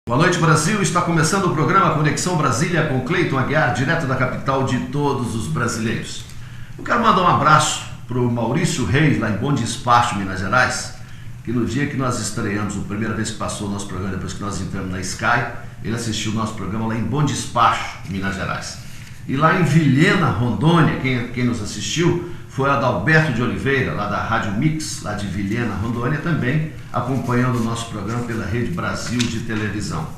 Boa noite, Brasil. Está começando o programa Conexão Brasília com Cleiton Aguiar, direto da capital de todos os brasileiros. Eu quero mandar um abraço para o Maurício Reis, lá em Bom Despacho, Minas Gerais, que no dia que nós estreamos, a primeira vez que passou o nosso programa, depois que nós entramos na Sky, ele assistiu o nosso programa lá em Bom Despacho, Minas Gerais. E lá em Vilhena, Rondônia, quem nos assistiu foi Adalberto de Oliveira, lá da Rádio Mix, lá de Vilhena, Rondônia, também acompanhando o nosso programa pela Rede Brasil de televisão.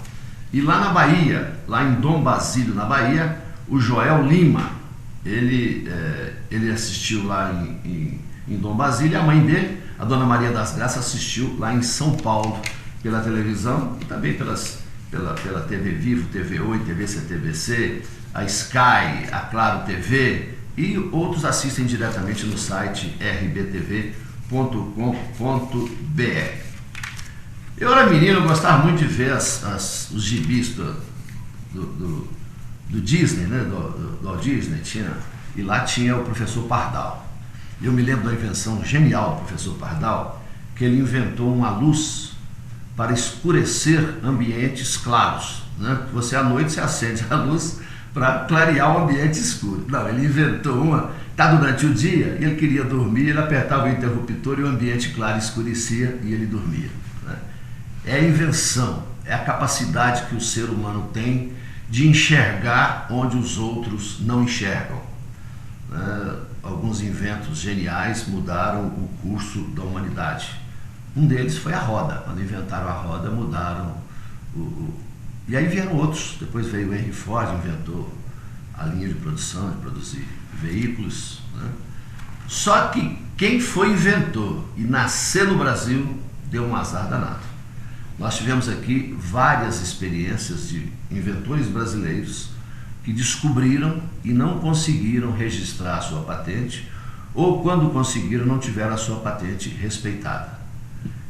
E lá na Bahia, lá em Dom Basílio, na Bahia, o Joel Lima, ele assistiu lá em Dom Basílio, a mãe dele, a Dona Maria das Graças, assistiu lá em São Paulo pela televisão e também pela TV Vivo, TV 8, TV CTBC, a Sky, a Claro TV, e outros assistem diretamente no site rbtv.com.br. Eu era menino, eu gostava muito de ver os gibis do Disney, né? do Walt Disney, e lá tinha o professor Pardal. Eu me lembro da invenção genial do professor Pardal, que ele inventou uma luz para escurecer ambientes claros, né? Você à noite você acende a luz para clarear o ambiente escuro. Não, ele inventou uma, durante o dia, e ele queria dormir, ele apertava o interruptor e o ambiente claro escurecia e ele dormia, né? É a invenção, é a capacidade que o ser humano tem de enxergar onde os outros não enxergam, né? Alguns inventos geniais mudaram o curso da humanidade. Um deles foi a roda. Quando inventaram a roda, mudaram E aí vieram outros. Depois veio o Henry Ford, inventou a linha de produção, de produzir veículos, né? Só que quem foi inventor e nasceu no Brasil deu um azar danado. Nós tivemos aqui várias experiências de inventores brasileiros que descobriram e não conseguiram registrar a sua patente, ou quando conseguiram não tiveram a sua patente respeitada.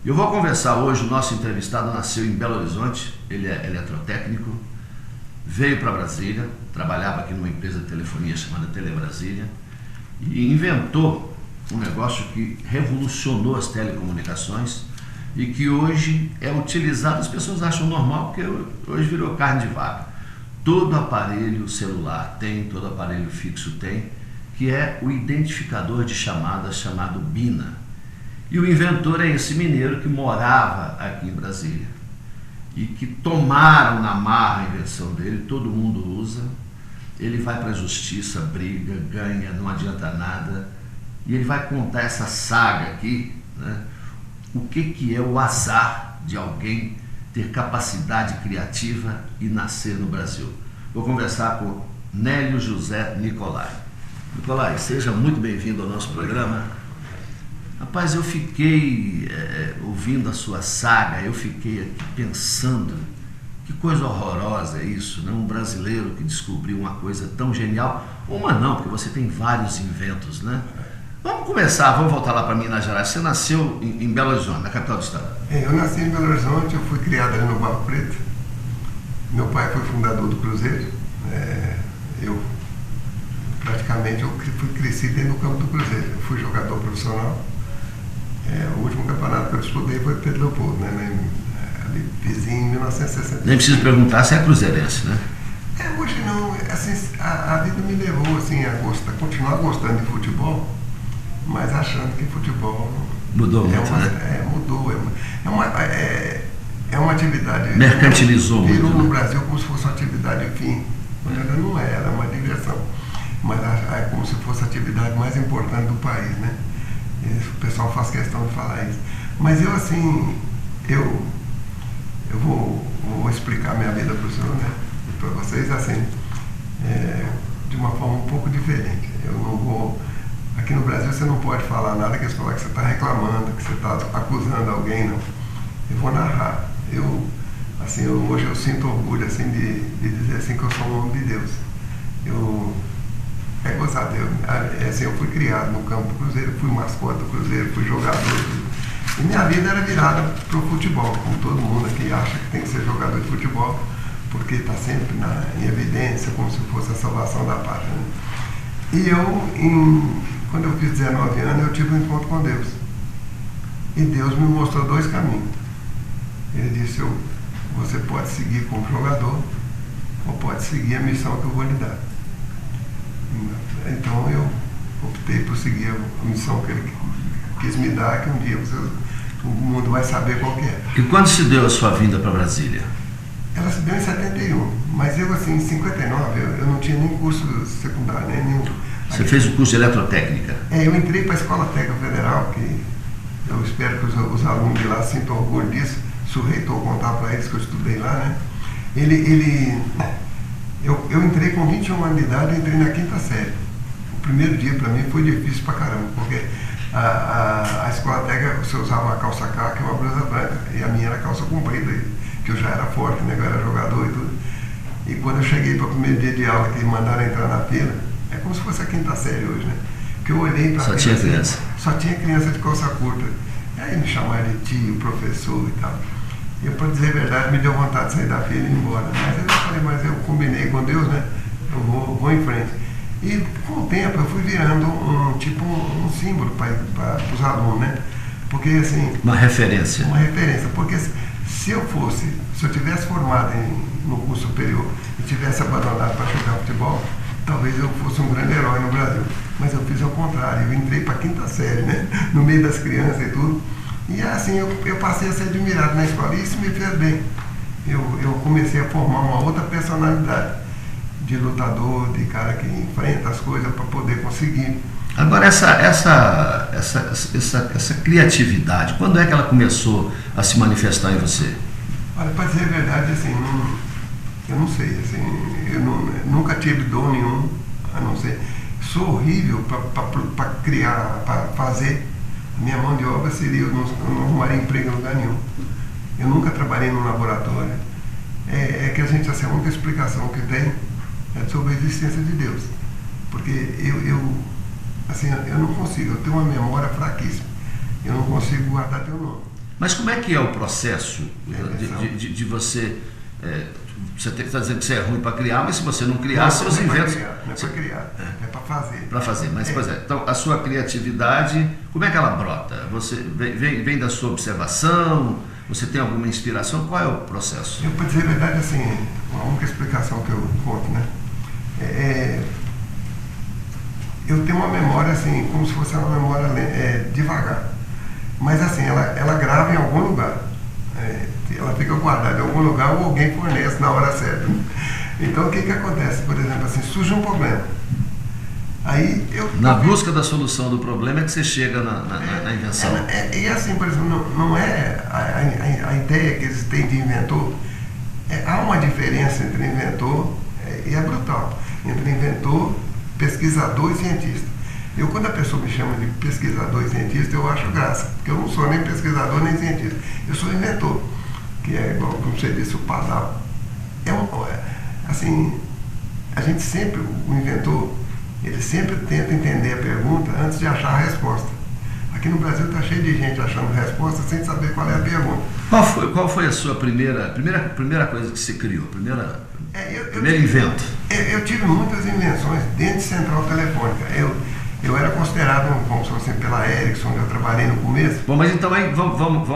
Eu vou conversar hoje, o nosso entrevistado nasceu em Belo Horizonte, ele é eletrotécnico, veio para Brasília, trabalhava aqui numa empresa de telefonia chamada Telebrasília e inventou um negócio que revolucionou as telecomunicações e que hoje é utilizado, as pessoas acham normal porque hoje virou carne de vaca. Todo aparelho celular tem, todo aparelho fixo tem, que é o identificador de chamadas chamado BINA. E o inventor é esse mineiro que morava aqui em Brasília e que tomaram na marra a invenção dele, todo mundo usa, ele vai para a justiça, briga, ganha, não adianta nada, e ele vai contar essa saga aqui, né? O que é o azar de alguém ter capacidade criativa e nascer no Brasil. Vou conversar com Nélio José Nicolai. Nicolai, seja muito bem-vindo ao nosso programa. Rapaz, eu fiquei ouvindo a sua saga, eu fiquei aqui pensando, que coisa horrorosa é isso, né? Um brasileiro que descobriu uma coisa tão genial. Uma não, porque você tem vários inventos, né? Vamos começar, vamos voltar lá para Minas Gerais. Você nasceu em Belo Horizonte, na capital do estado. Eu nasci em Belo Horizonte, eu fui criado ali no Barro Preto. Meu pai foi fundador do Cruzeiro. Eu praticamente fui crescido dentro do campo do Cruzeiro. Eu fui jogador profissional. O último campeonato que eu disputei foi Pedro Leopoldo, né? Ali, vizinho, em 1960. Nem preciso perguntar se é cruzeirense, né? Hoje não, assim, a vida me levou assim, a continuar gostando de futebol, mas achando que futebol mudou muito, né? Mudou. É uma atividade. Mercantilizou muito. Virou no Brasil como se fosse uma atividade fim. Quando ela não era uma diversão. Mas é como se fosse a atividade mais importante do país, né? O pessoal faz questão de falar isso. Mas eu, assim, eu vou explicar minha vida para o senhor, né? E para vocês, assim, de uma forma um pouco diferente. Eu não vou... Aqui no Brasil você não pode falar nada que eles falam que você está reclamando, que você está acusando alguém, não. Eu vou narrar. Hoje eu sinto orgulho, assim, de dizer assim que eu sou um homem de Deus. É gozado, eu fui criado no campo do Cruzeiro, fui mascote do Cruzeiro, fui jogador. E minha vida era virada para o futebol, como todo mundo aqui acha que tem que ser jogador de futebol, porque está sempre em evidência, como se fosse a salvação da pátria, né? E quando eu fiz 19 anos, eu tive um encontro com Deus. E Deus me mostrou dois caminhos. Ele disse, você pode seguir como jogador ou pode seguir a missão que eu vou lhe dar. Então eu optei por seguir a missão que ele quis me dar, que um dia o mundo vai saber qual que é. E quando se deu a sua vinda para Brasília? Ela se deu em 71, mas eu assim, em 59, eu não tinha nem curso secundário, nem nenhum. Você fez o curso de eletrotécnica? Eu entrei para a Escola Técnica Federal, que eu espero que os alunos de lá sintam orgulho disso, se o reitor contar para eles que eu estudei lá, né? Eu entrei com 21 anos de idade, eu entrei na 5ª série. O primeiro dia para mim foi difícil pra caramba, porque a escola técnica você usava uma calça caca e uma blusa branca, e a minha era calça comprida, que eu já era forte, né? Eu era jogador e tudo. E quando eu cheguei para o primeiro dia de aula, que mandaram entrar na fila, é como se fosse a 5ª série hoje, né? Que eu olhei para Só tinha criança? Só tinha criança de calça curta. Aí me chamaram de tio, professor e tal. Eu, para dizer a verdade, me deu vontade de sair da fila e ir embora. Mas eu falei, mas eu combinei com Deus, né? Eu vou em frente. E com o tempo eu fui virando um símbolo para os alunos, né? Porque assim... Uma referência. Uma referência. Porque se eu tivesse formado no curso superior e tivesse abandonado para jogar futebol, talvez eu fosse um grande herói no Brasil. Mas eu fiz ao contrário, eu entrei para a 5ª série, né? No meio das crianças e tudo. E assim eu passei a ser admirado na escola e isso me fez bem. Eu comecei a formar uma outra personalidade de lutador, de cara que enfrenta as coisas para poder conseguir. Agora, essa criatividade, quando é que ela começou a se manifestar em você? Olha, para dizer a verdade, assim, eu não sei, assim, eu nunca tive dom nenhum, a não ser. Sou horrível para criar, para fazer. Minha mão de obra seria, eu não arrumaria emprego em lugar nenhum. Eu nunca trabalhei num laboratório. É que a gente, assim, a única explicação que tem é sobre a existência de Deus. Porque eu não consigo, eu tenho uma memória fraquíssima. Eu não consigo guardar teu nome. Mas como é que é o processo de você... Você está dizendo que você é ruim para criar, mas se você não criar, seus inventos... Não é para criar, é para fazer. Para fazer, mas pois é. Então, a sua criatividade, como é que ela brota? Você vem da sua observação? Você tem alguma inspiração? Qual é o processo? Eu, para dizer a verdade, assim, a única explicação que eu conto, né? Eu tenho uma memória, assim, como se fosse uma memória devagar. Mas, assim, ela grava em algum lugar. Ela fica guardada em algum lugar ou alguém fornece na hora certa. Então, o que acontece? Por exemplo, assim, surge um problema. Aí na busca da solução do problema é que você chega na invenção. E assim, por exemplo, não é a ideia que eles têm de inventor. Há uma diferença entre inventor, e é brutal, entre inventor, pesquisador e cientista. Quando a pessoa me chama de pesquisador e cientista, eu acho graça, porque eu não sou nem pesquisador nem cientista. Eu sou inventor, que é igual, como você disse, o padrão. Assim, a gente sempre, o inventor, ele sempre tenta entender a pergunta antes de achar a resposta. Aqui no Brasil está cheio de gente achando resposta sem saber qual é a pergunta. Qual foi a sua primeira coisa que você criou? Primeiro invento? Eu tive muitas invenções dentro de central telefônica. Eu era considerado, como se fosse pela Ericsson, onde eu trabalhei no começo. Bom, mas então aí vamos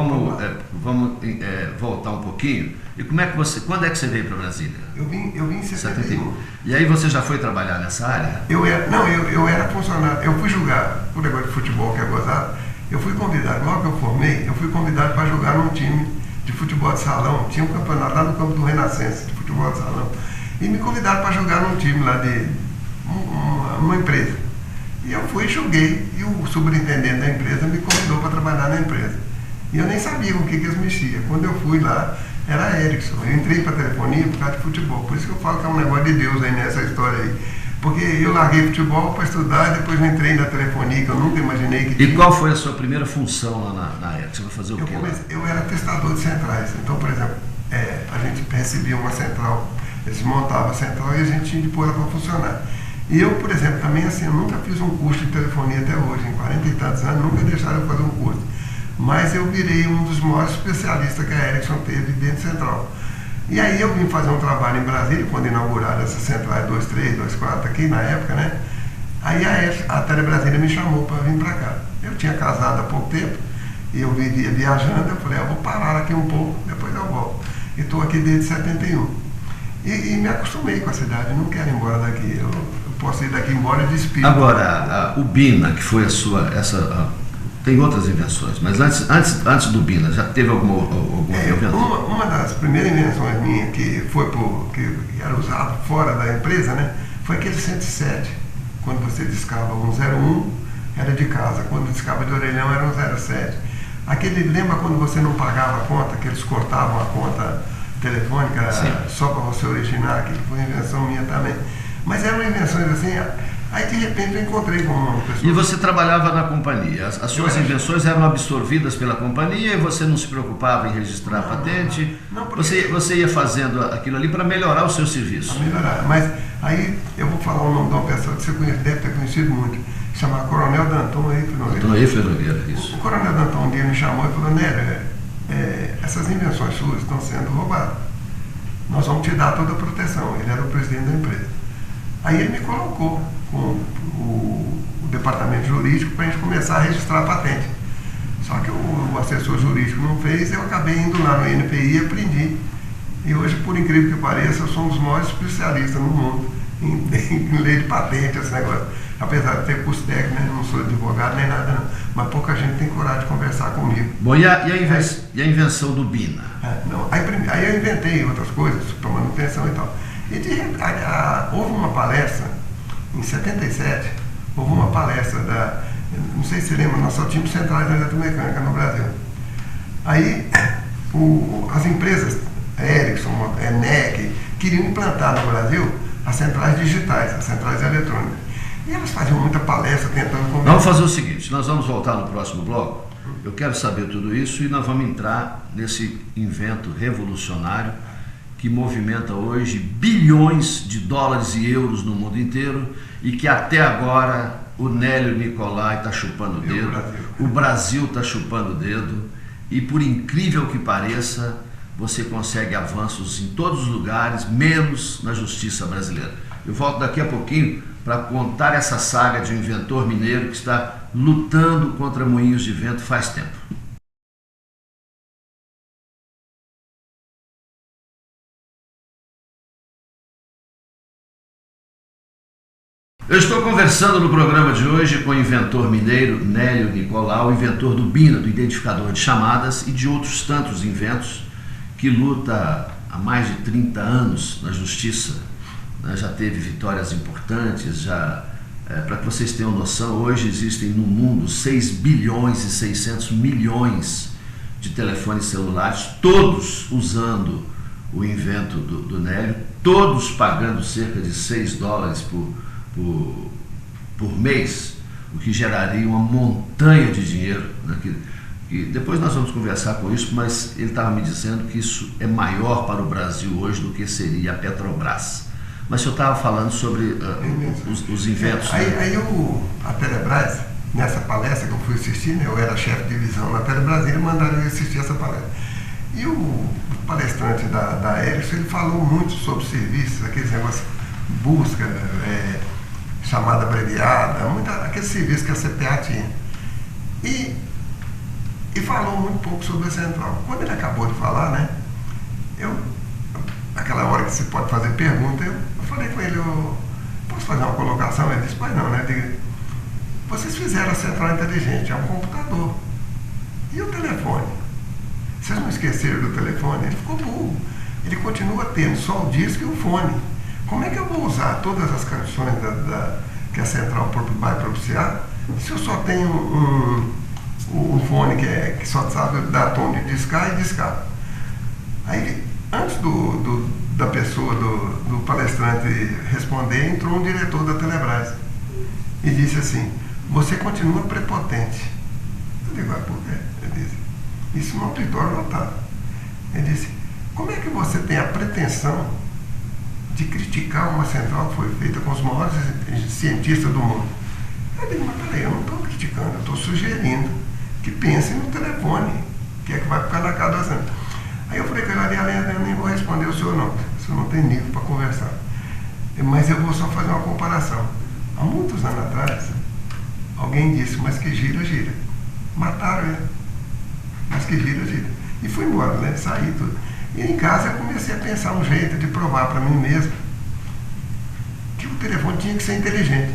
voltar um pouquinho. E quando é que você veio para Brasília? Eu vim em 71. E aí você já foi trabalhar nessa área? Eu era funcionário. Eu fui jogar o negócio de futebol, que é gozado. Eu fui convidado, logo que eu formei, eu fui convidado para jogar num time de futebol de salão. Tinha um campeonato lá no campo do Renascença, de futebol de salão. E me convidaram para jogar num time lá de uma empresa. E eu fui e joguei, e o superintendente da empresa me convidou para trabalhar na empresa. E eu nem sabia com o que eles mexiam. Quando eu fui lá, era a Ericsson. Eu entrei para a telefonia por causa de futebol. Por isso que eu falo que é um negócio de Deus aí nessa história aí. Porque eu larguei futebol para estudar, e depois eu entrei na telefonia, que eu nunca imaginei que tinha. E qual foi a sua primeira função lá na Ericsson? Você vai fazer o quê? Eu era testador de centrais. Então, por exemplo, a gente recebia uma central, eles montavam a central e a gente tinha de pôr ela para funcionar. E eu, por exemplo, também assim, eu nunca fiz um curso de telefonia até hoje, em 40 e tantos anos, nunca deixaram eu fazer um curso. Mas eu virei um dos maiores especialistas que a Ericsson teve dentro de central. E aí eu vim fazer um trabalho em Brasília, quando inauguraram essas centrais 23, 24 aqui na época, né? Aí a Telebrasília me chamou para vir para cá. Eu tinha casado há pouco tempo, e eu vivia viajando, eu falei, eu vou parar aqui um pouco, depois eu volto. e estou aqui desde 71. E me acostumei com a cidade, não quero ir embora daqui. Eu posso ir daqui embora de espírito. Agora, o Bina, que foi a sua... tem outras invenções, mas antes do Bina, já teve alguma invenção? Uma das primeiras invenções minhas que que era usado fora da empresa, né, foi aquele 107. Quando você discava 101, era de casa. Quando discava de orelhão, era 107. Lembra quando você não pagava a conta, que eles cortavam a conta telefônica? Sim. Só para você originar, que foi invenção minha também. Mas eram invenções assim. Aí de repente eu encontrei com uma pessoa. E você trabalhava na companhia. As suas invenções eram absorvidas pela companhia e você não se preocupava em registrar a patente? Não, você ia fazendo aquilo ali para melhorar o seu serviço. Para melhorar. Mas aí eu vou falar o nome de uma pessoa que você deve ter conhecido muito, chamado Coronel Danton Nogueira. Danton Nogueira, isso. O Coronel Danton um dia me chamou e falou: Nélio, essas invenções suas estão sendo roubadas. Nós vamos te dar toda a proteção. Ele era o presidente da empresa. Aí ele me colocou com o departamento jurídico para a gente começar a registrar a patente. Só que o assessor jurídico não fez, eu acabei indo lá no INPI e aprendi. E hoje, por incrível que pareça, eu sou um dos maiores especialistas no mundo em lei de patente, esse negócio. Apesar de ter curso técnico, né? Não sou advogado nem nada, não. Mas pouca gente tem coragem de conversar comigo. Bom, e a invenção do Bina? Aí eu inventei outras coisas para manutenção e tal. E de repente, houve uma palestra, em 77, houve uma palestra não sei se você lembra, nós só tínhamos centrais de eletromecânica no Brasil. Aí as empresas, Ericsson, NEC, queriam implantar no Brasil as centrais digitais, as centrais eletrônicas. E elas faziam muita palestra tentando conversar. Vamos fazer o seguinte, nós vamos voltar no próximo bloco. Eu quero saber tudo isso e nós vamos entrar nesse invento revolucionário que movimenta hoje bilhões de dólares e euros no mundo inteiro e que até agora o Nélio Nicolai está chupando o dedo, o Brasil está chupando o dedo e, por incrível que pareça, você consegue avanços em todos os lugares, menos na justiça brasileira. Eu volto daqui a pouquinho para contar essa saga de um inventor mineiro que está lutando contra moinhos de vento faz tempo. Eu estou conversando no programa de hoje com o inventor mineiro Nélio Nicolau, inventor do Bina, do identificador de chamadas e de outros tantos inventos, que luta há mais de 30 anos na justiça, né? Já teve vitórias importantes, para que vocês tenham noção, hoje existem no mundo 6 bilhões e 600 milhões de telefones celulares, todos usando o invento do Nélio, todos pagando cerca de $6 por mês, o que geraria uma montanha de dinheiro, né? E depois nós vamos conversar com isso, mas ele estava me dizendo que isso é maior para o Brasil hoje do que seria a Petrobras. Mas o senhor estava falando sobre os inventos. Aí a Telebrás, nessa palestra que eu fui assistir, né, eu era chefe de divisão na Telebrás, e mandaram eu assistir essa palestra. E o palestrante da Ericsson, ele falou muito sobre serviços, aqueles negócios, busca, chamada abreviada, aquele serviço que a CPA tinha. E falou muito pouco sobre a central. Quando ele acabou de falar, né, aquela hora que você pode fazer pergunta, eu falei com ele: eu posso fazer uma colocação? Ele disse: pois não, né? Vocês fizeram a central inteligente, é um computador. E o telefone? Vocês não esqueceram do telefone? Ele ficou burro. Ele continua tendo só o disco e o fone. Como é que eu vou usar todas as canções que a central vai propiciar se eu só tenho um fone que só sabe dar tom de discar e discar? Aí, antes da pessoa, do palestrante responder, entrou um diretor da Telebrás e disse assim: você continua prepotente. Eu digo: por quê? Ele disse: isso no auditório lotado. Ele disse: como é que você tem a pretensão de criticar uma central que foi feita com os maiores cientistas do mundo? Eu digo: mas peraí, eu não estou criticando, eu estou sugerindo que pensem no telefone, que é que vai ficar na casa da central. Aí eu falei: eu nem vou responder o senhor não, o senhor não tem nível para conversar. Mas eu vou só fazer uma comparação. Há muitos anos atrás, alguém disse: mas que gira, gira. Mataram ele. Mas que gira, gira. E foi embora, né? Saí tudo. E em casa eu comecei a pensar um jeito de provar para mim mesmo que o telefone tinha que ser inteligente.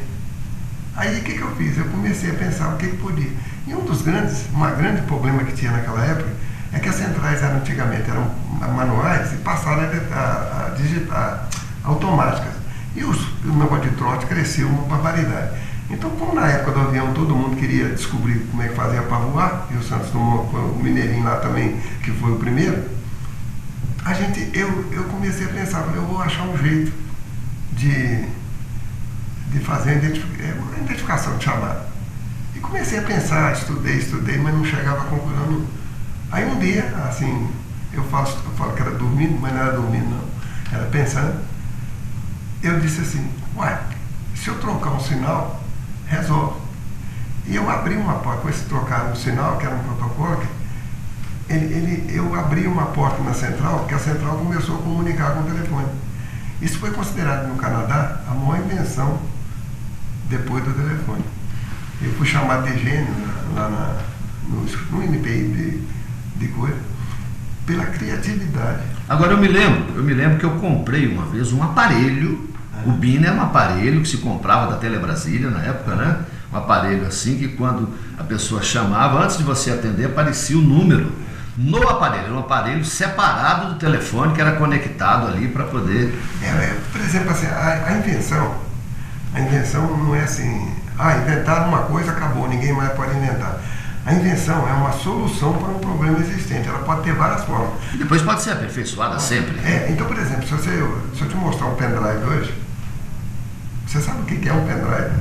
Aí o que eu fiz? Eu comecei a pensar o que podia. E um grande problema que tinha naquela época é que as centrais antigamente eram manuais e passaram a digitar automáticas. E o negócio de trote cresceu uma barbaridade. Então, como na época do avião todo mundo queria descobrir como é que fazia para voar, e o Santos Dumont, o Mineirinho lá também, que foi o primeiro, eu comecei a pensar, eu vou achar um jeito de fazer uma identificação de chamada. E comecei a pensar, estudei, mas não chegava a conclusão nenhuma. Aí um dia, assim, eu falo que era dormindo, mas não era dormindo não, era pensando, eu disse assim, uai, se eu trocar um sinal, resolve. E eu abri uma porta, com esse trocar um sinal, que era um protocolo, eu abri uma porta na central, que a central começou a comunicar com o telefone. Isso foi considerado no Canadá a maior invenção depois do telefone. Eu fui chamado de gênio lá no NPI de coisa, pela criatividade. Agora eu me lembro que eu comprei uma vez um aparelho, o BINA era um aparelho que se comprava da Telebrasília na época, né? Um aparelho assim que quando a pessoa chamava, antes de você atender, aparecia o número no aparelho, era um aparelho separado do telefone que era conectado ali para poder... por exemplo, assim, a invenção não é assim, inventaram uma coisa, acabou, ninguém mais pode inventar. A invenção é uma solução para um problema existente, ela pode ter várias formas. E depois pode ser aperfeiçoada sempre. Então, por exemplo, se eu te mostrar um pendrive hoje, você sabe o que é um pendrive?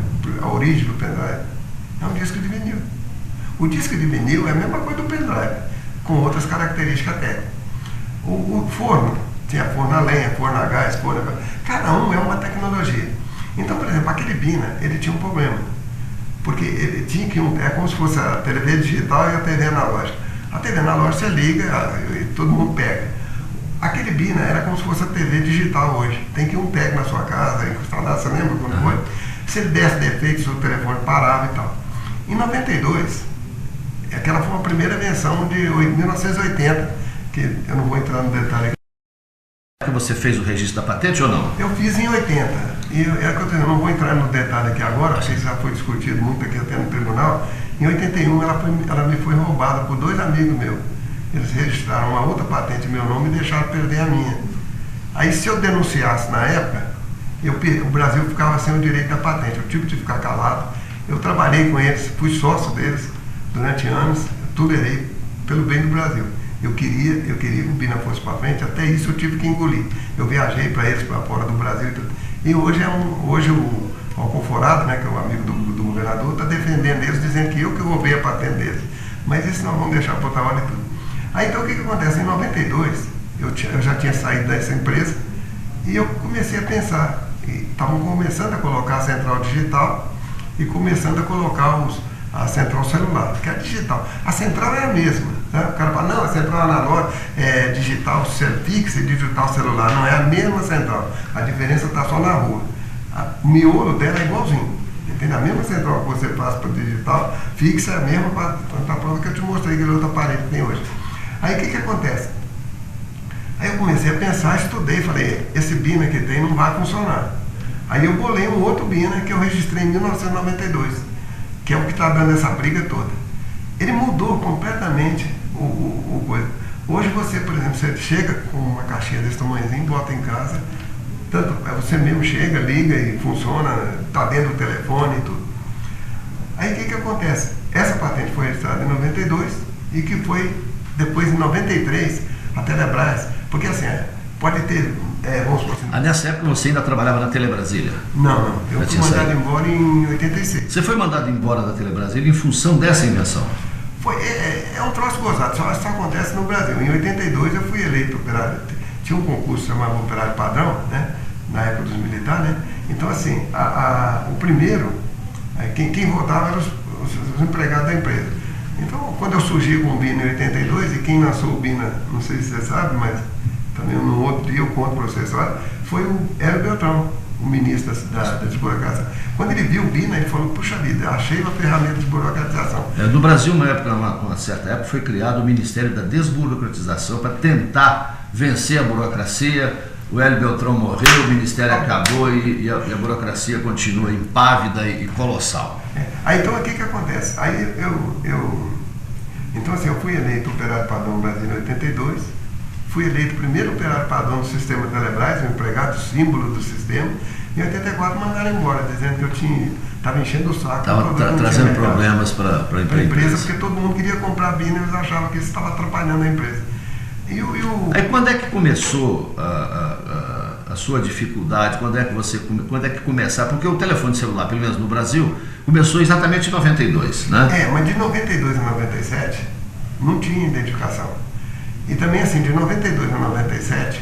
A origem do pendrive? É um disco de vinil. O disco de vinil é a mesma coisa do pendrive, com outras características técnicas. O forno, tinha forno a lenha, forno a gás, cada um é uma tecnologia. Então, por exemplo, aquele BINA, ele tinha um problema. Porque ele tinha que é como se fosse a TV digital e a TV analógica. A TV analógica você liga e todo mundo pega. Aquele BINA era como se fosse a TV digital hoje. Tem que ir um técnico na sua casa, instalado, você lembra quando foi? Se ele desse defeitos, o telefone parava e tal. Em 92, aquela foi a primeira invenção de 1980, que eu não vou entrar no detalhe aqui. Que você fez o registro da patente ou não? Eu fiz em 80. E eu não vou entrar no detalhe aqui agora, acho que já foi discutido muito aqui até no tribunal. Em 81 ela me foi roubada por 2 amigos meus. Eles registraram uma outra patente em meu nome e deixaram perder a minha. Aí se eu denunciasse na época, o Brasil ficava sem o direito da patente. Eu tive de ficar calado. Eu trabalhei com eles, fui sócio deles durante anos, tolerei pelo bem do Brasil. Eu queria que o BINA fosse para frente, até isso eu tive que engolir. Eu viajei para eles, para fora do Brasil e tudo. E hoje o Alconforado, né, que é o amigo do governador, está defendendo eles, dizendo que eu roubei a patente deles. Mas isso nós vamos deixar para outra hora e tudo. Aí então o que acontece? Em 92, eu já tinha saído dessa empresa e eu comecei a pensar. Estavam começando a colocar a central digital e começando a colocar a central celular, que é digital. A central é a mesma. Né? O cara fala, não, a central analógica é digital fixa e digital celular. Não é a mesma central. A diferença está só na rua. O miolo dela é igualzinho. Entende? A mesma central que você faz para digital fixa é a mesma para a prova que eu te mostrei, que é outro aparelho que tem hoje. Aí o que acontece? Aí eu comecei a pensar, estudei, falei, esse BINA que tem não vai funcionar. Aí eu bolei um outro BINA que eu registrei em 1992, que é o que está dando essa briga toda. Ele mudou completamente o coisa. Hoje você, por exemplo, você chega com uma caixinha desse tamanhozinho, bota em casa, você mesmo chega, liga e funciona, está dentro do telefone e tudo. Aí o que acontece? Essa patente foi registrada em 92 e que foi depois em 93 a Telebrás, porque assim, pode ter, vamos supor assim... Nessa época você ainda trabalhava na Telebrasília? Não, eu fui mandado embora em 86. Você foi mandado embora da Telebrasília em função dessa invenção? É um troço gozado, só acontece no Brasil. Em 82 eu fui eleito operário, tinha um concurso chamado Operário Padrão, né, na época dos militares, né? Então assim, o primeiro, quem votava eram os empregados da empresa. Então, quando eu surgi com o BINA em 82, e quem lançou o BINA, não sei se você sabe, mas também no outro dia eu conto para vocês, foi o Hélio Beltrão. o ministro da desburocratização. Quando ele viu o BINA, ele falou, puxa vida, achei uma ferramenta de desburocratização. No Brasil, uma certa época, foi criado o Ministério da Desburocratização para tentar vencer a burocracia. O Hélio Beltrão morreu, o Ministério acabou e a burocracia continua impávida e colossal. Aí então o que acontece? Aí então assim, eu fui eleito operário padrão no Brasil em 82, fui eleito primeiro operário padrão do sistema Telebrás, um empregado símbolo do sistema. Em 84 mandaram embora, dizendo que eu estava enchendo o saco. Estava trazendo problemas para a empresa. Porque todo mundo queria comprar BINA e eles achavam que isso estava atrapalhando a empresa. Aí quando é que começou a sua dificuldade? Quando é que começar? Porque o telefone celular, pelo menos no Brasil, começou exatamente em 92, né? Mas de 92 a 97 não tinha identificação. E também assim, de 92 a 97,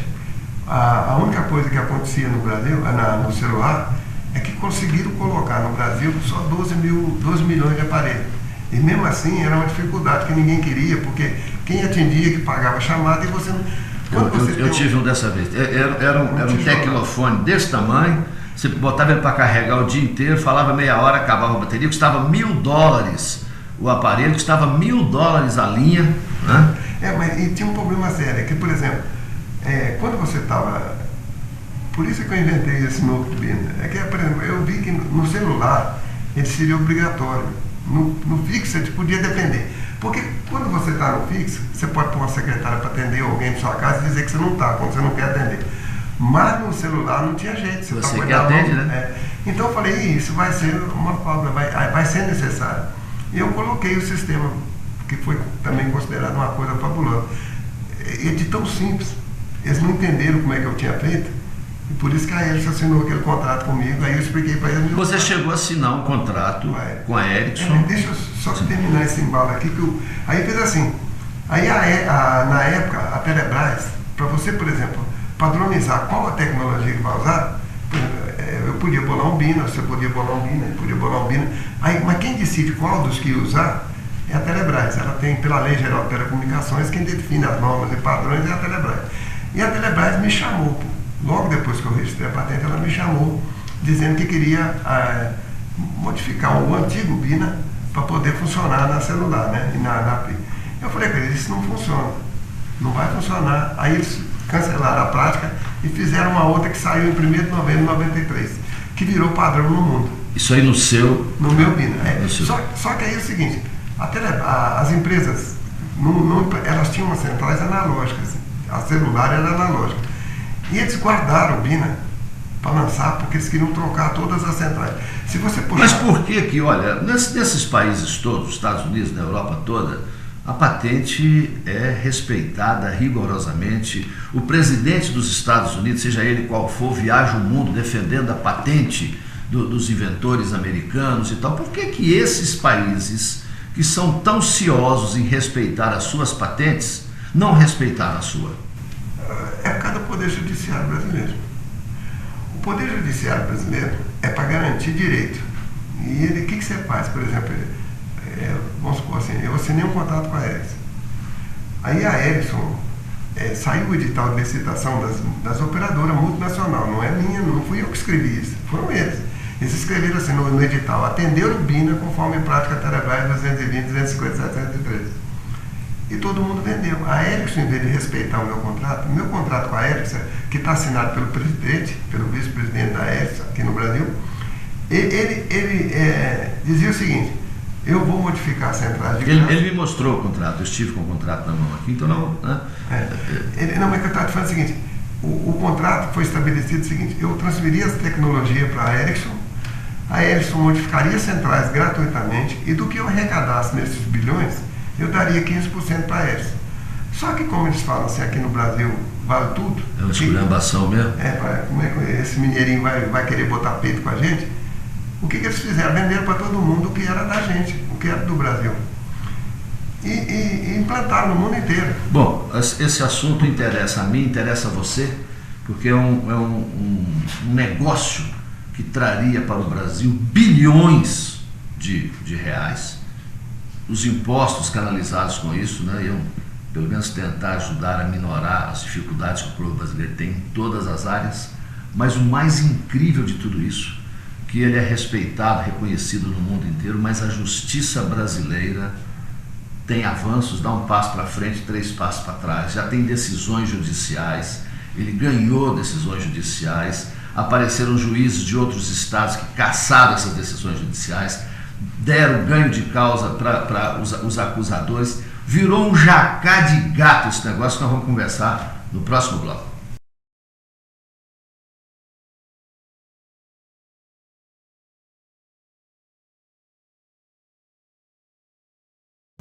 a única coisa que acontecia no Brasil, no celular, é que conseguiram colocar no Brasil só 12 milhões de aparelhos. E mesmo assim era uma dificuldade que ninguém queria, porque quem atendia que pagava chamada e você não... Eu tive um dessa vez. Era um teclofone desse tamanho, você botava ele para carregar o dia inteiro, falava meia hora, acabava a bateria, custava $1.000 o aparelho, custava $1.000 a linha, né? Mas e tinha um problema sério, que por exemplo, quando você estava... Por isso que eu inventei esse novo BINA. Por exemplo, eu vi que no celular ele seria obrigatório. No fixo você podia depender. Porque quando você está no fixo, você pode pôr uma secretária para atender alguém em sua casa e dizer que você não está, quando você não quer atender. Mas no celular não tinha jeito. Você quer atender, né? Então eu falei, isso vai ser uma falta, vai ser necessário. E eu coloquei o sistema, que foi também considerado uma coisa fabulosa. E de tão simples. Eles não entenderam como é que eu tinha feito. E por isso que a Ericsson assinou aquele contrato comigo, aí eu expliquei para eles. Você chegou a assinar um contrato com a Ericsson? Deixa eu só terminar esse embalo aqui. Aí fez assim, aí na época, a Telebrás, para você, por exemplo, padronizar qual a tecnologia que vai usar, eu podia bolar um BINA, você podia bolar um BINA, eu podia bolar um BINA. Aí, mas quem decide qual dos que usar é a Telebrás. Ela tem, pela Lei Geral de Telecomunicações, quem define as normas e padrões é a Telebrás. E a Telebrás me chamou, logo depois que eu registrei a patente, ela me chamou, dizendo que queria modificar o antigo BINA para poder funcionar na celular, né? E na API. Eu falei para eles, isso não funciona, não vai funcionar. Aí eles cancelaram a prática e fizeram uma outra que saiu em 1º de novembro de 93, que virou padrão no mundo. Isso aí no meu BINA. Só que aí é o seguinte, as empresas, elas tinham umas centrais analógicas, a celular era analógica. E eles guardaram o BINA para lançar, porque eles queriam trocar todas as centrais. Se você puxar... Mas por que, olha, nesses países todos, Estados Unidos, na Europa toda, a patente é respeitada rigorosamente. O presidente dos Estados Unidos, seja ele qual for, viaja o mundo defendendo a patente dos inventores americanos e tal. Por que esses países, que são tão ciosos em respeitar as suas patentes, não respeitaram a sua? É por causa do Poder Judiciário brasileiro. O Poder Judiciário brasileiro é para garantir direito. E ele, o que você faz? Por exemplo, vamos supor assim, eu assinei um contrato com a Ericsson. Aí a Ericsson saiu o edital de licitação das operadoras multinacionais. Não é minha, não fui eu que escrevi isso, foram eles. Eles escreveram assim no edital, atenderam o BINA conforme prática Telebrás 220, 250, 713. E todo mundo vendeu. A Ericsson, em vez de respeitar o meu contrato com a Ericsson, que está assinado pelo presidente, pelo vice-presidente da Ericsson aqui no Brasil, ele dizia o seguinte: eu vou modificar a central de gás. Ele me mostrou o contrato, eu estive com o contrato na mão aqui, então não. Né? Mas eu estava te falando o seguinte: o contrato foi estabelecido o seguinte: eu transferia essa tecnologia para a Ericsson modificaria centrais gratuitamente, e do que eu arrecadasse nesses bilhões, eu daria 15% para a Ericsson. Só que, como eles falam assim, aqui no Brasil vale tudo. É uma esculhambação mesmo. Como é que esse mineirinho vai querer botar peito com a gente? O que eles fizeram? Venderam para todo mundo o que era da gente, o que era do Brasil. E implantaram no mundo inteiro. Bom, esse assunto interessa a mim, interessa a você, porque é um negócio que traria para o Brasil bilhões de reais. Os impostos canalizados com isso, né, iam pelo menos tentar ajudar a minorar as dificuldades que o povo brasileiro tem em todas as áreas, Mas o mais incrível de tudo isso, que ele é respeitado, reconhecido no mundo inteiro, mas a justiça brasileira tem avanços, dá um passo para frente, 3 passos para trás, já tem decisões judiciais, ele ganhou decisões judiciais, apareceram juízes de outros estados que cassaram essas decisões judiciais, deram ganho de causa para os acusadores, virou um jacá de gato esse negócio que nós vamos conversar no próximo bloco.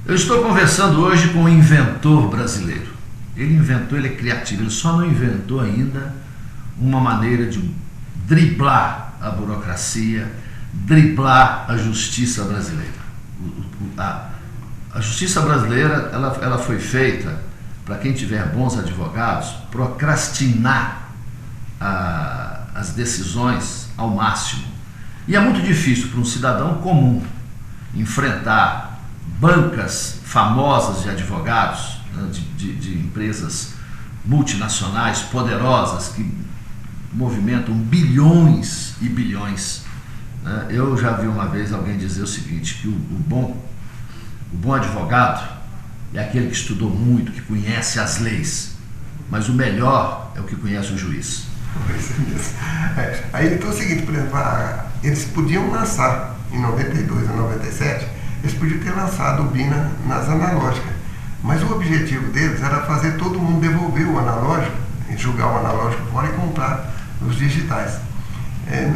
Eu estou conversando hoje com um inventor brasileiro. Ele é criativo, ele só não inventou ainda uma maneira de driblar a burocracia, driblar a justiça brasileira. A justiça brasileira ela foi feita, para quem tiver bons advogados, procrastinar as decisões ao máximo. E é muito difícil para um cidadão comum enfrentar bancas famosas de advogados, né, de empresas multinacionais poderosas que movimentam bilhões e bilhões. Né? Eu já vi uma vez alguém dizer o seguinte, que o bom advogado é aquele que estudou muito, que conhece as leis, mas o melhor é o que conhece o juiz. Aí então é o seguinte, por exemplo, eles podiam lançar em 92 ou 97, eles podiam ter lançado o BINA nas analógicas, mas o objetivo deles era fazer todo mundo devolver o analógico, julgar o analógico fora e comprar os digitais.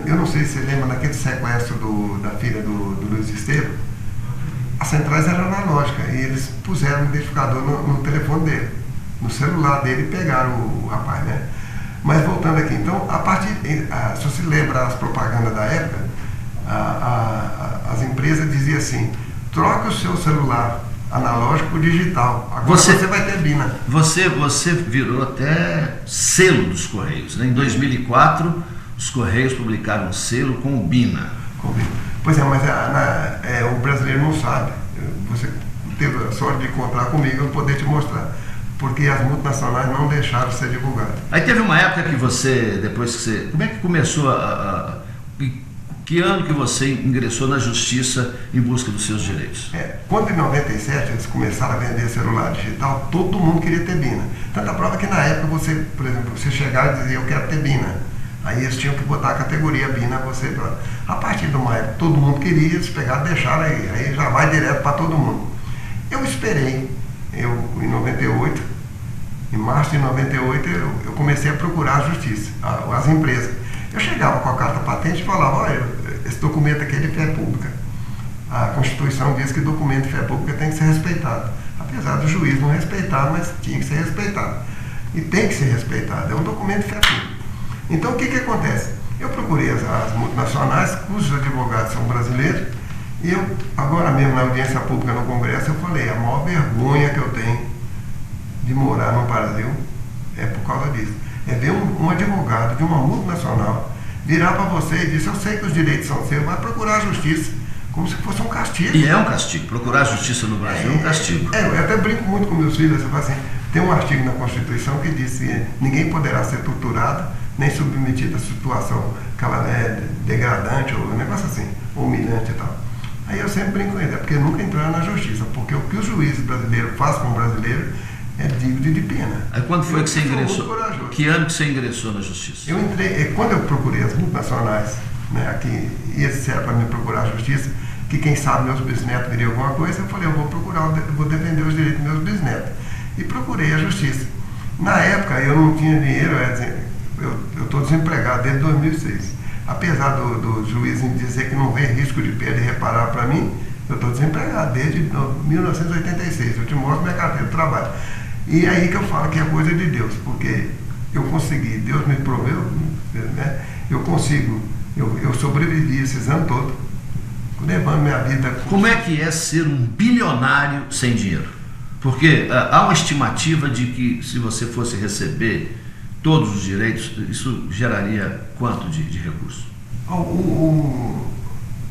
Eu não sei se você lembra daquele sequestro da filha do Luiz Estevam, as centrais eram analógicas e eles puseram o identificador no telefone dele, no celular dele e pegaram o rapaz, né? Mas voltando aqui, então, se você lembra as propagandas da época, as empresas diziam assim: troca o seu celular analógico por digital, agora você vai ter BINA. Você virou até selo dos Correios, né? Em 2004, os Correios publicaram um selo com o BINA. Pois é, mas o brasileiro não sabe. Você teve a sorte de encontrar comigo e poder te mostrar, porque as multinacionais não deixaram ser divulgado. Aí teve uma época que como é que começou que ano que você ingressou na justiça em busca dos seus direitos? Quando em 97 eles começaram a vender celular digital, todo mundo queria ter BINA. Tanta prova que na época você, por exemplo, você chegava e dizia: eu quero ter BINA. Aí eles tinham que botar a categoria BINA, a partir de uma época todo mundo queria, eles pegaram e deixaram aí já vai direto para todo mundo. Eu esperei, em 98, em março de 98, eu comecei a procurar a justiça, as empresas. Eu chegava com a carta patente e falava: olha, esse documento aqui é de fé pública. A Constituição diz que documento de fé pública tem que ser respeitado. Apesar do juiz não respeitar, mas tinha que ser respeitado. E tem que ser respeitado, é um documento de fé pública. Então o que acontece? Eu procurei as multinacionais, cujos advogados são brasileiros, e eu, agora mesmo na audiência pública no Congresso, eu falei: a maior vergonha que eu tenho de morar no Brasil é por causa disso. É ver um advogado de uma multinacional virar para você e dizer: eu sei que os direitos são seus, vai procurar a justiça, como se fosse um castigo. E é um castigo, procurar a justiça no Brasil é um castigo. Eu até brinco muito com meus filhos, eu falo assim, tem um artigo na Constituição que diz que ninguém poderá ser torturado, nem submetido a situação que ela é degradante, ou um negócio assim, humilhante e tal. Aí eu sempre brinco com ele, porque nunca entraram na justiça, porque o que o juiz brasileiro faz com o brasileiro é dívida de pena. Aí quando foi que você ingressou? Que ano que você ingressou na justiça? Eu entrei, quando eu procurei as multinacionais, né, aqui, e eles disseram para mim procurar a justiça, que quem sabe meus bisnetos queriam alguma coisa, eu falei: eu vou procurar, eu vou defender os direitos dos meus bisnetos. E procurei a justiça. Na época eu não tinha dinheiro, eu estou desempregado desde 2006. Apesar do juiz me dizer que não vê risco de perda e reparar para mim, eu estou desempregado desde 1986. Eu te mostro minha carteira de trabalho. E é aí que eu falo que é coisa de Deus, porque eu consegui, Deus me proveu, né? Eu consigo, eu sobrevivi esses anos todos, levando minha vida. Como é que é ser um bilionário sem dinheiro? Porque há uma estimativa de que se você fosse receber todos os direitos, isso geraria quanto de recurso?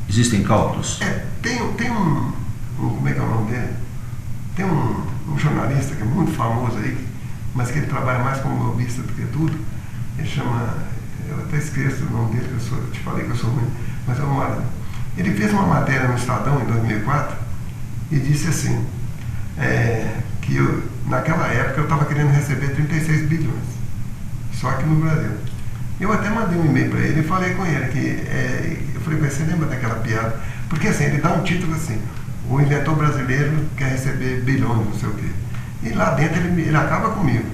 Existem cálculos? Tem como é que é o nome dele? Tem um jornalista que é muito famoso aí, mas que ele trabalha mais como lobista do que tudo. Ele chama, eu até até esqueço o nome dele, eu te falei que eu sou ruim, mas é o Mário. Ele fez uma matéria no Estadão em 2004 e disse assim, que naquela época eu estava querendo receber 36 bilhões, só aqui no Brasil. Eu até mandei um e-mail para ele e falei com ele que, eu falei com ele, você lembra daquela piada? Porque assim, ele dá um título assim, o inventor brasileiro quer receber bilhões, não sei o quê. E lá dentro ele acaba comigo.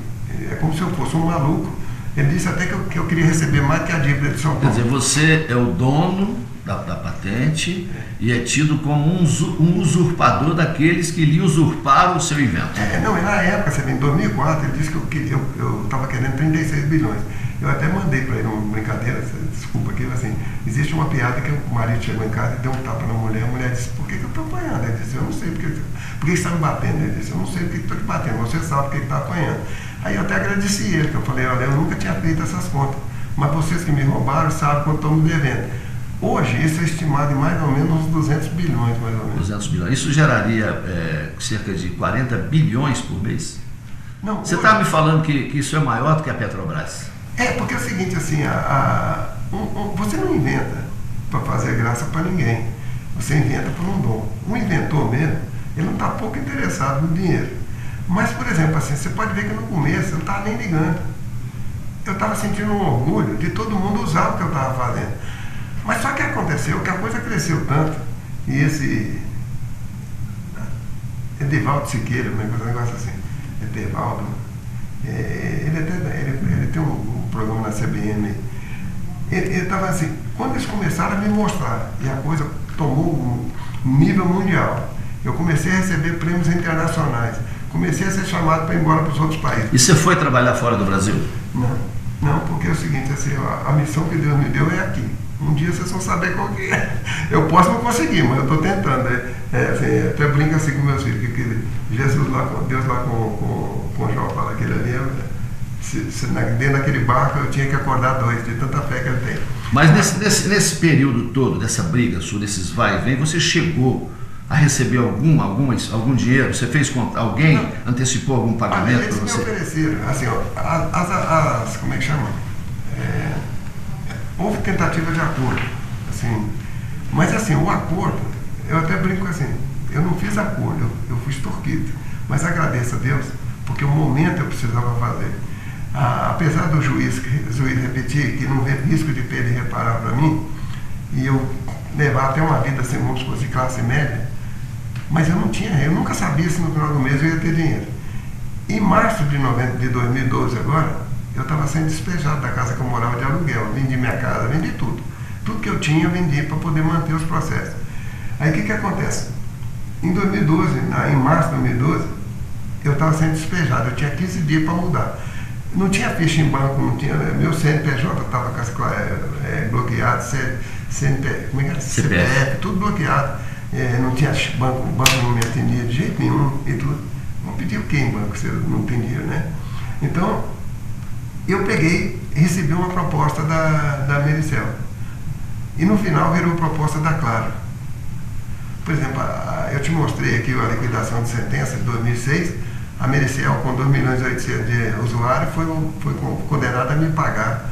É como se eu fosse um maluco. Ele disse até que eu queria receber mais que a dívida de São Paulo. Quer dizer, você é o dono da patente e é tido como um usurpador daqueles que lhe usurparam o seu invento. Não, e na época, em 2004, ele disse que eu estava querendo 36 bilhões. Eu até mandei para ele uma brincadeira, desculpa aqui, mas assim, existe uma piada que o marido chegou em casa e deu um tapa na mulher, a mulher disse, por que eu estou apanhando? Ele disse, eu não sei por que você está me batendo. Ele disse, eu não sei por que estou te batendo, você sabe por que está apanhando. Aí eu até agradeci ele, que eu falei, olha, eu nunca tinha feito essas contas, mas vocês que me roubaram sabem quanto estão me devendo. Hoje, isso é estimado em mais ou menos uns 200 bilhões, mais ou menos. 200 bilhões. Isso geraria cerca de 40 bilhões por mês? Não, você está me falando que isso é maior do que a Petrobras? Porque é o seguinte, assim, você não inventa para fazer graça para ninguém. Você inventa por um dom. O inventor mesmo, ele não está pouco interessado no dinheiro. Mas, por exemplo, assim, você pode ver que no começo eu não estava nem ligando. Eu estava sentindo um orgulho de todo mundo usar o que eu estava fazendo. Mas só que aconteceu que a coisa cresceu tanto, e esse Edivaldo Siqueira, um negócio assim, Edivaldo, ele tem um programa na CBN, ele estava assim, quando eles começaram a me mostrar, e a coisa tomou um nível mundial, eu comecei a receber prêmios internacionais, comecei a ser chamado para ir embora para os outros países. E você foi trabalhar fora do Brasil? Não, porque é o seguinte, assim, a missão que Deus me deu é aqui. Um dia vocês vão saber qual que é. Eu posso não conseguir, mas eu estou tentando. Assim, até brinco assim com meus filhos, que Jesus lá, Deus lá com João fala que ele ali, dentro daquele barco eu tinha que acordar 2, de tanta fé que ele tem. Mas nesse período todo, dessa briga sua, desses vai e vem, você chegou a receber algum dinheiro? Você fez com alguém? Não. Antecipou algum pagamento para você? Eles me ofereceram, assim, como é que chama? Houve tentativa de acordo, assim, mas assim, o acordo, eu até brinco assim, eu não fiz acordo, eu fui extorquido, mas agradeço a Deus, porque o momento eu precisava fazer. Apesar do juiz repetir que não vê risco de perda irreparável para mim, e eu levar até uma vida assim, vamos supor, de classe média, mas eu nunca sabia se no final do mês eu ia ter dinheiro. Em março de 2012 agora, eu estava sendo despejado da casa que eu morava de aluguel. Vendi minha casa, vendi tudo. Tudo que eu tinha, eu vendi para poder manter os processos. Aí o que acontece? Em 2012, em março de 2012, eu estava sendo despejado. Eu tinha 15 dias para mudar. Não tinha ficha em banco, não tinha. Meu CNPJ estava bloqueado, CPF, tudo bloqueado. Não tinha banco, o banco não me atendia de jeito nenhum. E tudo. Vou pedir o quê em banco se eu não tenho dinheiro, né? Então, eu peguei e recebi uma proposta da Mericel. E no final virou proposta da Claro. Por exemplo, eu te mostrei aqui a liquidação de sentença de 2006. A Mericel, com 2 milhões e 800 de usuários, foi condenada a me pagar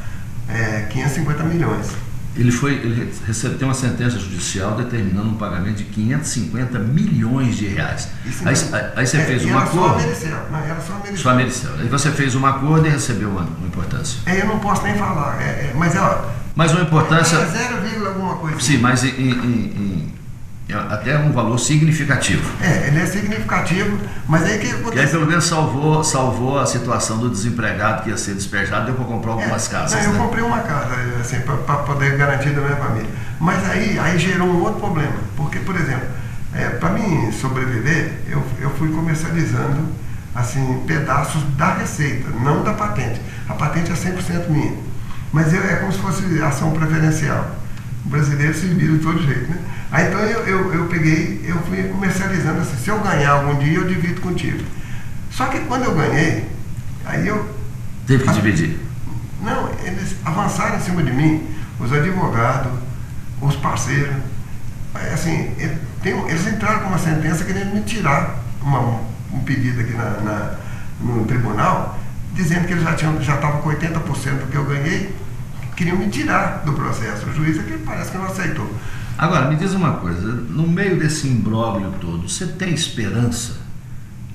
550 milhões. Ele recebeu uma sentença judicial determinando um pagamento de 550 milhões de reais. Aí você fez um acordo. Só a Mericel. Aí você fez um acordo e recebeu uma importância. Eu não posso nem falar, mas uma importância. 0, alguma coisa. Sim, mas até um valor significativo. Ele é significativo, mas aí o que aconteceu? E aí pelo menos salvou a situação do desempregado que ia ser despejado, deu para comprar algumas casas. Eu comprei uma casa, assim, para poder garantir da minha família. Mas aí gerou um outro problema, porque, por exemplo, para mim sobreviver, eu fui comercializando assim, pedaços da receita, não da patente. A patente é 100% minha, mas é como se fosse ação preferencial. O brasileiro se vira de todo jeito, né? Aí então eu fui comercializando assim, se eu ganhar algum dia eu divido contigo. Só que quando eu ganhei, aí eu... Teve que dividir? Não, eles avançaram em cima de mim, os advogados, os parceiros, assim, eles entraram com uma sentença querendo me tirar um pedido aqui no tribunal, dizendo que eles já estavam com 80% do que eu ganhei, queriam me tirar do processo. O juiz aqui parece que não aceitou. Agora, me diz uma coisa, no meio desse imbróglio todo, você tem esperança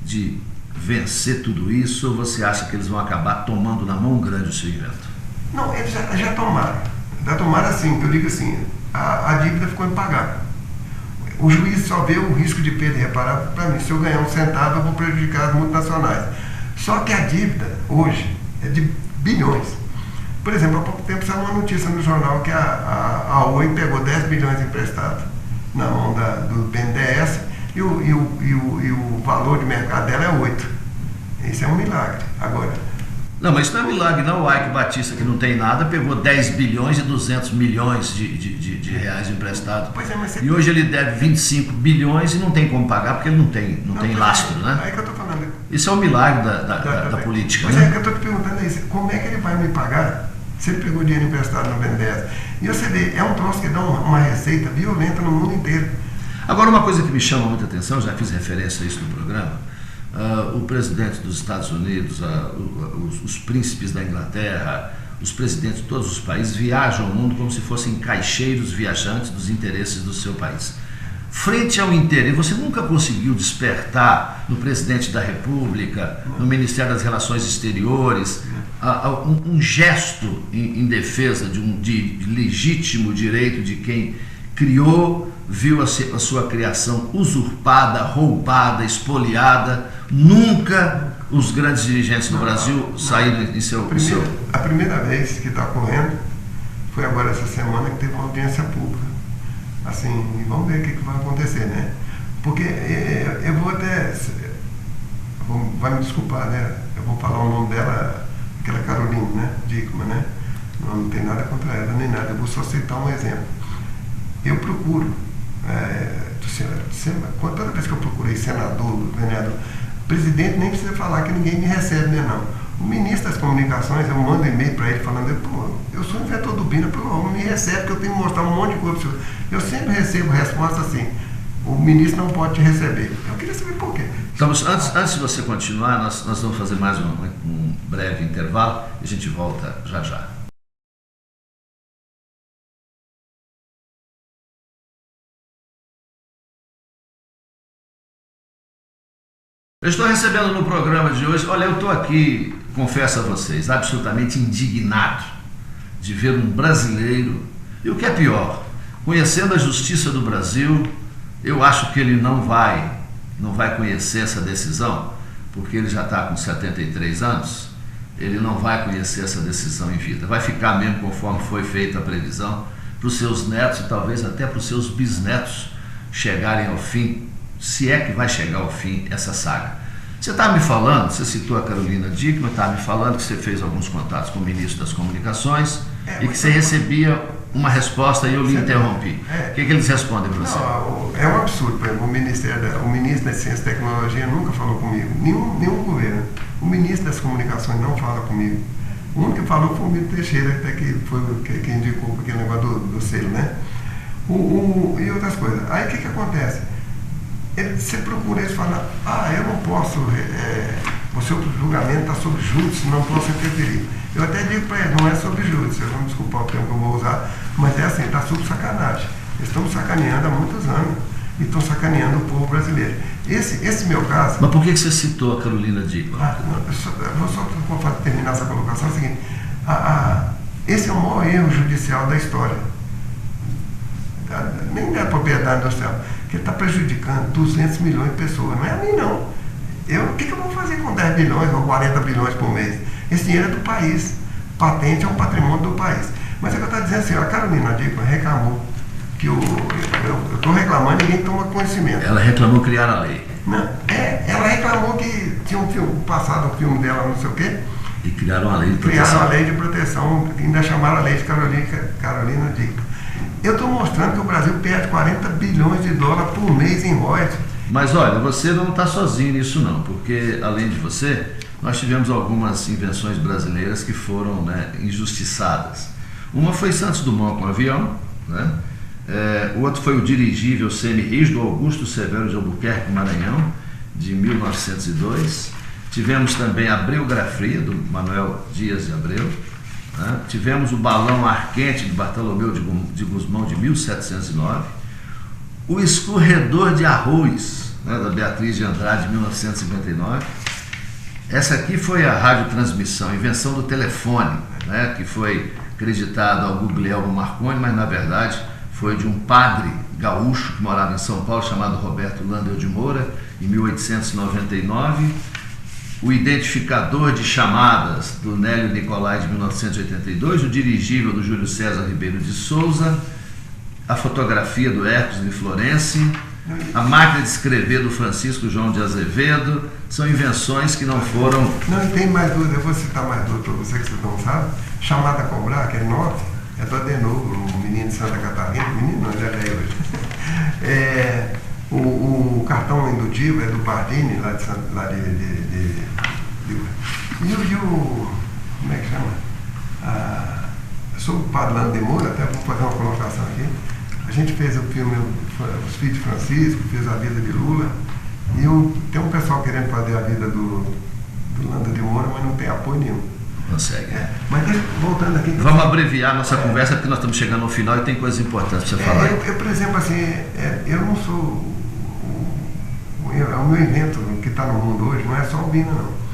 de vencer tudo isso ou você acha que eles vão acabar tomando na mão grande o seu evento? Não, eles já tomaram. Já tomaram assim, que eu digo assim, a dívida ficou impagável. O juiz só vê o risco de perda irreparável para mim. Se eu ganhar um centavo, eu vou prejudicar as multinacionais. Só que a dívida, hoje, é de bilhões. Por exemplo, há pouco tempo saiu uma notícia no jornal que a Oi pegou 10 bilhões emprestados na mão do BNDES e o valor de mercado dela é 8. Isso é um milagre. Agora, não, mas isso não é milagre não. O Ike Batista, que não tem nada, pegou 10 bilhões e 200 milhões de reais emprestados. Pois é, mas você... E hoje ele deve 25 bilhões e não tem como pagar porque ele não tem lastro, né? Aí que eu estou falando. Isso é um milagre da política, pois né? é, que eu estou te perguntando isso. Como é que ele vai me pagar se ele pegou dinheiro emprestado no BNDES? E você vê, é um troço que dá uma receita violenta no mundo inteiro. Agora, uma coisa que me chama muita atenção, já fiz referência a isso no programa, o presidente dos Estados Unidos, os príncipes da Inglaterra, os presidentes de todos os países viajam ao mundo como se fossem caixeiros viajantes dos interesses do seu país. Frente ao interesse, você nunca conseguiu despertar no presidente da República, no Ministério das Relações Exteriores, um gesto em defesa de legítimo direito de quem criou, viu a sua criação usurpada, roubada, espoliada. Nunca os grandes dirigentes do Brasil saíram em seu... A primeira vez que está ocorrendo foi agora essa semana que teve uma audiência pública. Assim, vamos ver o que vai acontecer, né? Porque eu vou até... Vai me desculpar, né? Eu vou falar o nome dela, aquela Carolina, né? Dickmann, né? Não tem nada contra ela, nem nada. Eu vou só citar um exemplo. Eu procuro, toda vez que eu procurei senador, vereador, presidente nem precisa falar que ninguém me recebe, né, não. O ministro das Comunicações, eu mando e-mail para ele falando, pô, eu sou inventor do Bina, não me recebe, porque eu tenho que mostrar um monte de coisa. Eu sempre recebo resposta assim, o ministro não pode te receber. Eu queria saber por quê. Então, antes de você continuar, nós vamos fazer mais um breve intervalo e a gente volta já já. Eu estou recebendo no programa de hoje, olha, eu estou aqui, confesso a vocês, absolutamente indignado de ver um brasileiro, e o que é pior, conhecendo a justiça do Brasil, eu acho que ele não vai conhecer essa decisão, porque ele já está com 73 anos, ele não vai conhecer essa decisão em vida, vai ficar mesmo conforme foi feita a previsão, para os seus netos e talvez até para os seus bisnetos chegarem ao fim, se é que vai chegar ao fim essa saga. Você está me falando, você citou a Carolina Dickmann, está me falando que você fez alguns contatos com o ministro das Comunicações e que você recebia uma resposta e eu lhe interrompi. O que eles respondem para você? Não, é um absurdo. Por exemplo, o ministro da Ciência e Tecnologia nunca falou comigo, nenhum governo. O ministro das Comunicações não fala comigo. O único que falou foi o Milton Teixeira, até que foi quem indicou aquele negócio do selo, né? E outras coisas. Aí o que acontece? Você procura eles falar, eu não posso, o seu julgamento está sob júdice, não posso interferir. Eu até digo para eles, não é sob júdice, eu vou me desculpar o termo que eu vou usar, mas é assim, está sob sacanagem. Eles estão sacaneando há muitos anos e estão sacaneando o povo brasileiro. Esse meu caso... Mas por que você citou a Carolina Dickmann? Eu vou só terminar essa colocação, é o seguinte, esse é o maior erro judicial da história. Nem da propriedade industrial, que ele está prejudicando 200 milhões de pessoas. Não é a mim, não. O que eu vou fazer com 10 bilhões ou 40 bilhões por mês? Esse dinheiro é do país. Patente é um patrimônio do país. Mas é que eu estou dizendo assim, a Carolina Dickmann reclamou que eu estou reclamando e ninguém toma conhecimento. Ela reclamou criar a lei. Não, ela reclamou que tinha um filme, passado o filme dela, não sei o quê. E criaram a lei de proteção. Criaram a lei de proteção, ainda chamaram a lei de Carolina Dickmann. Eu estou mostrando que o Brasil perde 40 bilhões de dólares por mês em royalties. Mas olha, você não está sozinho nisso não, porque além de você, nós tivemos algumas invenções brasileiras que foram injustiçadas. Uma foi Santos Dumont com o avião, né? O outro foi o dirigível semi-rígido Augusto Severo de Albuquerque, Maranhão, de 1902. Tivemos também a Abreografia, do Manuel Dias de Abreu, né? Tivemos o balão ar quente de Bartolomeu de Gusmão de 1709, o escorredor de arroz, né, da Beatriz de Andrade de 1959. Essa aqui foi a radiotransmissão, invenção do telefone, né, que foi acreditado ao Guglielmo Marconi, mas na verdade foi de um padre gaúcho que morava em São Paulo, chamado Roberto Landel de Moura, em 1899. O identificador de chamadas do Nélio Nicolai de 1982, o dirigível do Júlio César Ribeiro de Souza, a fotografia do Hércules de Florence, a máquina de escrever do Francisco João de Azevedo. São invenções que não foram... Não, e tem mais duas, eu vou citar mais duas para você que vocês não sabem. Chamada a Cobrar, que é 9, é do Adenor, um menino de Santa Catarina, menino não, já é hoje. O cartão indutivo é do Bardini, lá de e o como é que chama? Sobre o Padre Lando de Moura, até vou fazer uma colocação aqui. A gente fez o filme Os Filhos de Francisco, fez a vida de Lula, e tem um pessoal querendo fazer a vida do Lando de Moura, mas não tem apoio nenhum. Consegue. Mas voltando aqui... Vamos abreviar nossa conversa, porque nós estamos chegando ao final e tem coisas importantes para você falar. Eu, por exemplo, assim, eu não sou... o meu invento que está no mundo hoje não é só o Bina, não.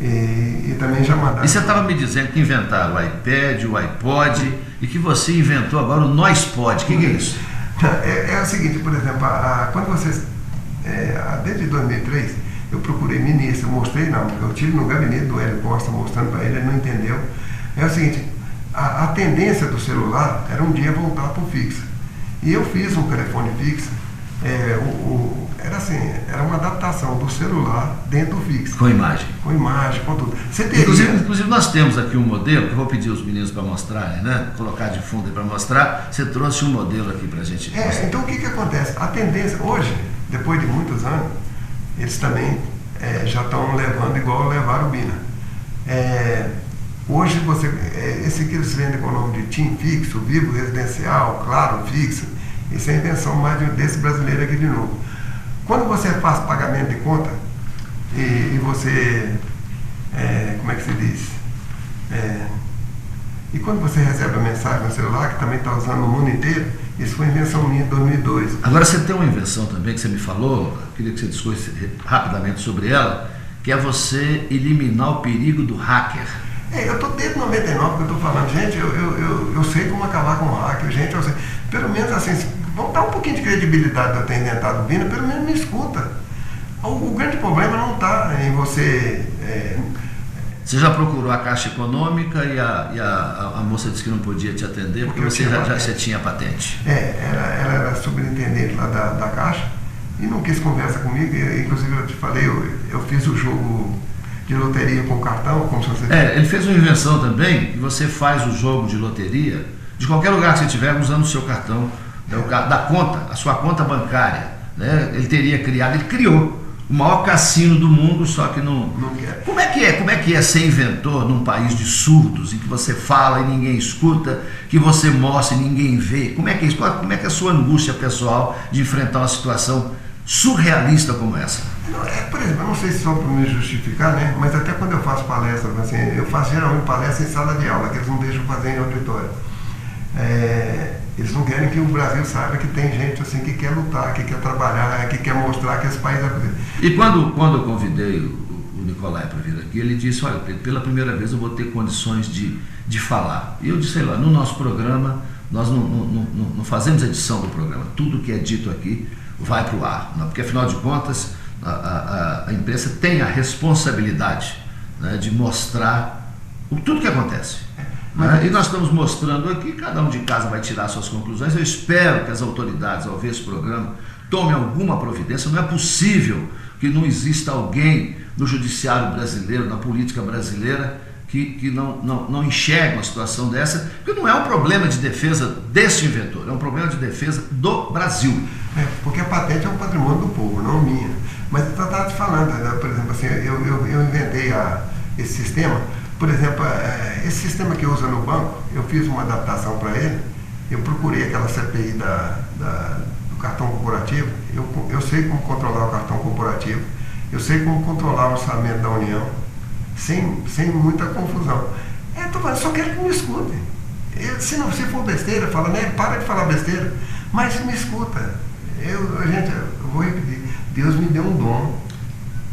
E também já mandaram... E você estava me dizendo que inventaram o iPad, o iPod, e que você inventou agora o NoisePod. O que é isso? É o seguinte, por exemplo, quando vocês... desde 2003, eu procurei ministro, eu mostrei, eu tive no gabinete do Hélio Costa mostrando para ele não entendeu. É o seguinte, a tendência do celular era um dia voltar para o fixo. E eu fiz um telefone fixo, era uma adaptação do celular dentro do fixo. Com imagem. Com imagem, com tudo. Você teria... Inclusive nós temos aqui um modelo, que eu vou pedir aos meninos para mostrarem, né? Colocar de fundo aí para mostrar. Você trouxe um modelo aqui para a gente mostrar. Então o que acontece? A tendência, hoje, depois de muitos anos, eles também já estão levando igual levaram o Bina. Hoje esse que eles vendem com o nome de TIM fixo, Vivo residencial, Claro fixo, isso é a invenção mais desse brasileiro aqui de novo. Quando você faz pagamento de conta e você, como é que se diz? E quando você recebe a mensagem no celular, que também está usando no mundo inteiro, isso foi invenção minha de 2002. Agora você tem uma invenção também que você me falou, eu queria que você discutisse rapidamente sobre ela, que é você eliminar o perigo do hacker. Eu estou desde 99 que eu estou falando, gente, eu sei como acabar com o hacker, gente, eu sei. Pelo menos assim, vamos dar um pouquinho de credibilidade de eu ter inventado o Bina, pelo menos me escuta. O grande problema não está em você... Você já procurou a Caixa Econômica e a moça disse que não podia te atender porque você já tinha patente. Ela era superintendente lá da Caixa e não quis conversa comigo. Inclusive eu te falei, eu fiz o jogo de loteria com o cartão, como se você... Ele fez uma invenção também, que você faz o jogo de loteria de qualquer lugar que você estiver usando o seu cartão, da conta, a sua conta bancária. Né? Ele criou o maior cassino do mundo, só que não quer. Como é que é ser inventor num país de surdos, em que você fala e ninguém escuta, que você mostra e ninguém vê? Como é que é isso? Como é que é a sua angústia pessoal de enfrentar uma situação surrealista como essa? Por exemplo, eu não sei se só para me justificar, né? Mas até quando eu faço palestra, assim, eu faço geralmente palestra em sala de aula, que eles não deixam fazer em auditório. Eles não querem que o Brasil saiba que tem gente assim que quer lutar, que quer trabalhar, que quer mostrar que esse país é possível. E quando eu convidei o Nicolai para vir aqui, ele disse, olha, pela primeira vez eu vou ter condições de falar. E eu disse, sei lá, no nosso programa, nós não fazemos edição do programa. Tudo que é dito aqui vai para o ar. Porque afinal de contas, a imprensa tem a responsabilidade, né, de mostrar tudo que acontece. E nós estamos mostrando aqui, cada um de casa vai tirar suas conclusões. Eu espero que as autoridades, ao ver esse programa, tomem alguma providência. Não é possível que não exista alguém no judiciário brasileiro, na política brasileira, que não enxergue uma situação dessa, porque não é um problema de defesa deste inventor, é um problema de defesa do Brasil. Porque a patente é um patrimônio do povo, não minha. Mas eu estava te falando, né? Por exemplo, assim, eu inventei esse sistema. Por exemplo, esse sistema que usa no banco, eu fiz uma adaptação para ele, eu procurei aquela CPI do cartão corporativo, eu sei como controlar o cartão corporativo, eu sei como controlar o orçamento da União, sem muita confusão. eu só quero que me escutem. Se for besteira, fala, né? Para de falar besteira, mas me escuta. Gente, eu vou repetir. Deus me deu um dom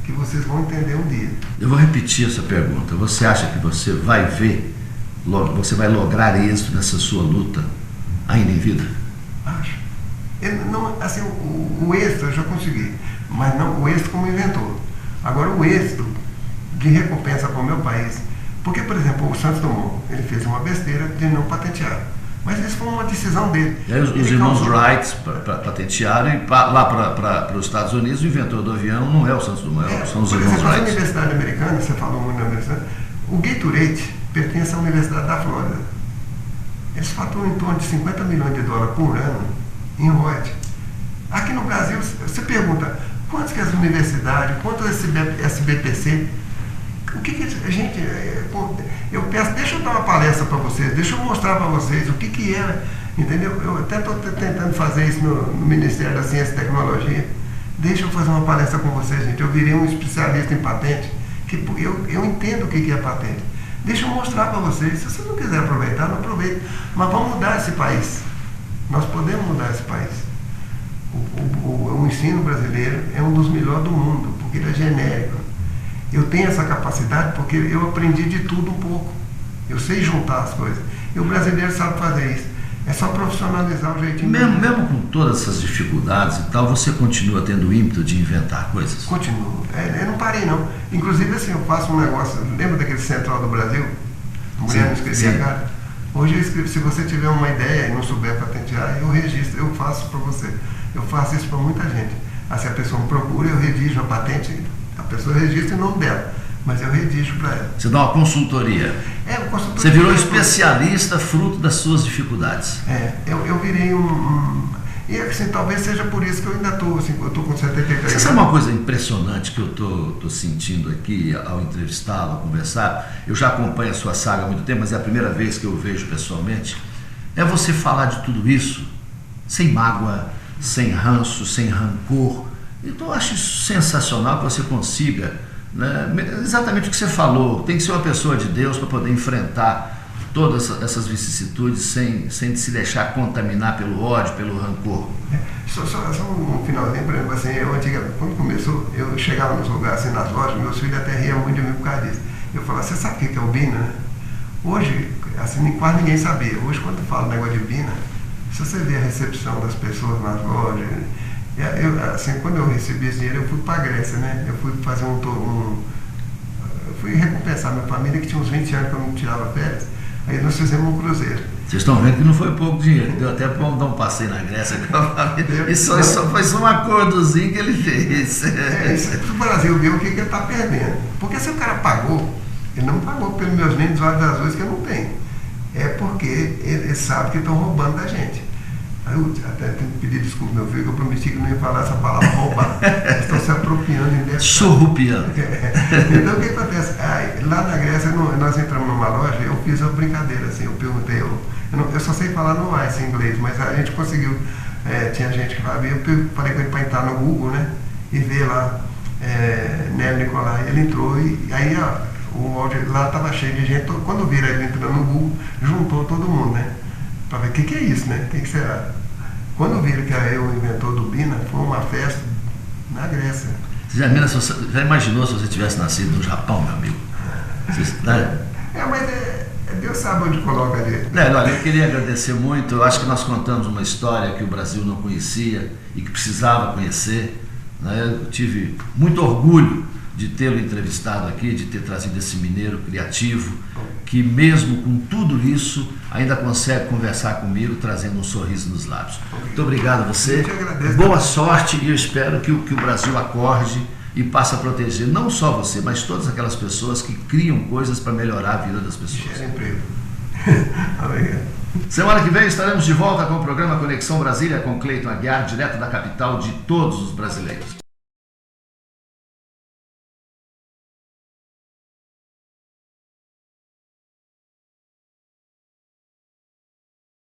que vocês vão entender um dia. Eu vou repetir essa pergunta. Você acha que você vai ver, você vai lograr êxito nessa sua luta ainda em vida? Acho. Não, assim, o êxito eu já consegui, mas não o êxito como inventor. Agora o êxito de recompensa para o meu país, porque, por exemplo, o Santos Dumont, ele fez uma besteira de não patentear, mas isso foi uma decisão dele. E aí os irmãos Wright patentearam, e lá para os Estados Unidos o inventor do avião não é o Santos Dumont, são os irmãos Wright. Na Universidade Americana, você falou muito na Universidade, o Gatorade pertence à Universidade da Flórida. Eles faturam em torno de 50 milhões de dólares por ano em royalties. Aqui no Brasil, você pergunta, quantos que as universidades, quanto SBPC, o que a gente, eu peço, deixa eu dar uma palestra para vocês, deixa eu mostrar para vocês o que é, entendeu? Eu até estou tentando fazer isso no Ministério da Ciência e Tecnologia, deixa eu fazer uma palestra com vocês, gente, eu virei um especialista em patente, que eu entendo o que é patente, deixa eu mostrar para vocês, se você não quiser aproveitar, não aproveite, mas vamos mudar esse país, nós podemos mudar esse país. O ensino brasileiro é um dos melhores do mundo, porque ele é genérico. Eu tenho essa capacidade porque eu aprendi de tudo um pouco. Eu sei juntar as coisas. E o brasileiro sabe fazer isso. É só profissionalizar o jeitinho. Mesmo com todas essas dificuldades e tal, você continua tendo o ímpeto de inventar coisas? Continuo. Eu não parei, não. Inclusive, assim, eu faço um negócio... Lembra daquele Central do Brasil? A mulher não escrevia a cara? Hoje eu escrevo. Se você tiver uma ideia e não souber patentear, eu registro. Eu faço para você. Eu faço isso para muita gente. Se a pessoa me procura, eu redijo a patente, a pessoa registra em nome dela, mas eu redijo para ela. Você dá uma consultoria. Consultoria. Você virou especialista fruto das suas dificuldades. Eu virei E assim, talvez seja por isso que eu ainda estou, assim, eu estou com 73 anos. Você sabe uma coisa impressionante que eu estou sentindo aqui ao entrevistá-lo, ao conversar? Eu já acompanho a sua saga há muito tempo, mas é a primeira vez que eu o vejo pessoalmente. É você falar de tudo isso sem mágoa, sem ranço, sem rancor. Então eu acho isso sensacional que você consiga, né, exatamente o que você falou, tem que ser uma pessoa de Deus para poder enfrentar todas essas vicissitudes sem se deixar contaminar pelo ódio, pelo rancor. Só um finalzinho, por exemplo, assim, quando começou, eu chegava nos lugares, assim, nas lojas, meus filhos até riam muito de mim por causa disso. Eu falava, você sabe o que é o Bina, né? Hoje, assim, quase ninguém sabia. Hoje, quando eu falo negócio de Bina, se você vê a recepção das pessoas nas lojas, assim, quando eu recebi esse dinheiro, eu fui para a Grécia, né? Eu fui fazer eu fui recompensar minha família, que tinha uns 20 anos que eu não tirava férias. Aí nós fizemos um cruzeiro. Vocês estão vendo que não foi pouco dinheiro, deu até para dar um passeio na Grécia com a família. Isso só foi só um acordozinho que ele fez. Isso, o Brasil viu o que ele está perdendo. Porque se o cara pagou, ele não pagou pelos meus lindos olhos azuis que eu não tenho. É porque ele sabe que estão roubando da gente. Aí eu até tenho que pedir desculpa, meu filho, que eu prometi que não ia falar essa palavra roubar. Eles estão se apropriando em débito. Surrupiando. Então o que acontece? Lá na Grécia, nós entramos numa loja, eu fiz uma brincadeira assim, eu perguntei, eu só sei falar no ICE em inglês, mas a gente conseguiu, tinha gente que falava, eu falei com ele para entrar no Google, né? E ver lá, Nélio Nicolai, ele entrou e aí o áudio lá estava cheio de gente, quando viram ele entrando no Google, juntou todo mundo, né? Para ver o que é isso, né? O que será? Quando viram que era eu o inventor do Bina, foi uma festa na Grécia. Você já imaginou se você tivesse nascido no Japão, meu amigo? Né? Mas Deus sabe onde coloca ali. Olha, eu queria agradecer muito. Eu acho que nós contamos uma história que o Brasil não conhecia e que precisava conhecer. Né? Eu tive muito orgulho de tê-lo entrevistado aqui, de ter trazido esse mineiro criativo, que mesmo com tudo isso, ainda consegue conversar comigo, trazendo um sorriso nos lábios. Muito obrigado a você, eu te agradeço. Boa sorte, e eu espero que o Brasil acorde e passe a proteger não só você, mas todas aquelas pessoas que criam coisas para melhorar a vida das pessoas. Gera emprego. Obrigado. Semana que vem estaremos de volta com o programa Conexão Brasília com Cleiton Aguiar, direto da capital de todos os brasileiros.